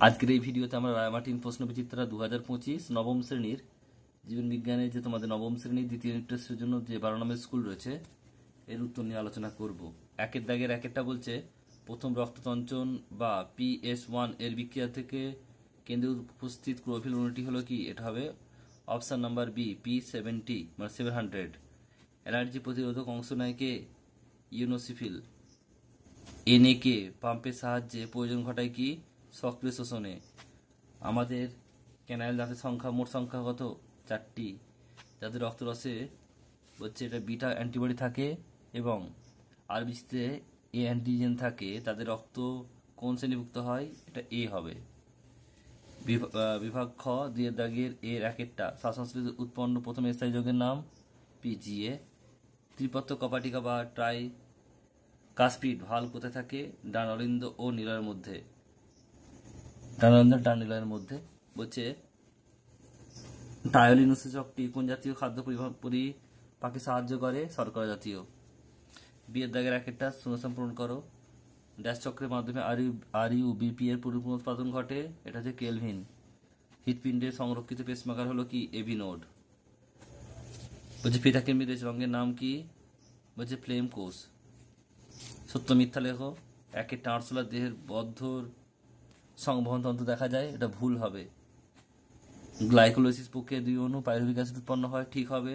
আজকের এই ভিডিওতে আমরা রায়মার্টিন প্রশ্নবিচিত্রা 2025 নবম শ্রেণীর জীবন বিজ্ঞানের যে তোমাদের নবম শ্রেণীর দ্বিতীয় ইউনিট টেস্টের জন্য যে 12 নম্বর স্কুল রয়েছে এর উত্তর নিয়ে আলোচনা করব। একের দাগের একেরটা বলছে প্রথম রক্ততঞ্চন বা PS1 এর বিক্রিয়া থেকে কেন্দ্রে উপস্থিত ক্লোরোফিল অণুটি হলো কি? এটা হবে অপশন নাম্বার বি, P70 মানে 700। অ্যালার্জি প্রতিরোধক অংশ নেয় কে? ইউনোসিফিল। NA পাম্পের সাহায্যে প্রয়োজন ঘটায় কি? সক্রিয় শোষণে। আমাদের ক্যানাইল দাঁতের সংখ্যা, মোট সংখ্যা কত? 4টি। যাদের রক্তরসে হচ্ছে এটা বিটা অ্যান্টিবডি থাকে এবং আরবিসিতে এ অ্যান্টিজেন থাকে, তাদের রক্ত কোন শ্রেণীভুক্ত হয়? এটা এ হবে। বিভাগ খ, দুইয়ের দাগের এর একেরটা শ্বাসসংশ্লেষে উৎপন্ন প্রথম স্থায়ী যৌগের নাম PGA। ত্রিপত্র কপাটিকা বা ট্রাই কাসপিড ভাল কোথায় থাকে? ডান অলিন্দ ও নিলয়ের মধ্যে। ডান অলিন্দ ডান নিলয়ের মধ্যে। বলছে টায়োলিন উৎসেচকটি কোন জাতীয় খাদ্য পরিপাকে সাহায্য করে? শর্করা জাতীয়। বিয়ের দাগের একেরটা শূন্যস্থান পূরণ করো। ড্যাশ চক্রের মাধ্যমে RU-BP এর পুনরুৎপাদন ঘটে, এটা হচ্ছে কেলভিন। হৃৎপিণ্ডের সংরক্ষিত পেসমেকার হলো কি? AV node. বলছে ফিটাকেমিরেজ রঙের নাম কি? বলছে ফ্লেম কোষ। সত্য মিথ্যা লেখো। একেরটা আরশোলার দেহের বদ্ধর সংবহন তন্ত্র দেখা যায়, এটা ভুল হবে। গ্লাইকোলাইসিস প্রক্রিয়া দুই অণু পাইরুভিক অ্যাসিড উৎপন্ন হয়, ঠিক হবে।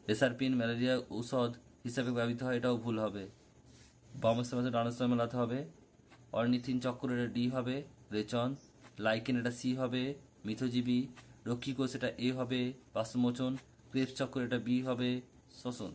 রেসারপিন ম্যালেরিয়া ঔষধ হিসাবে ব্যবহৃত হয়, এটাও ভুল হবে। বাম স্তরে ডান স্তরে মেলাতে হবে। অর্নিথিন চক্র এটা ডি হবে, রেচন। লাইকেন এটা সি হবে, মিথজীবী। রক্ষী কোষ এটা এ হবে, বাষ্পমোচন। ক্রেবস চক্র এটা বি হবে, শ্বসন।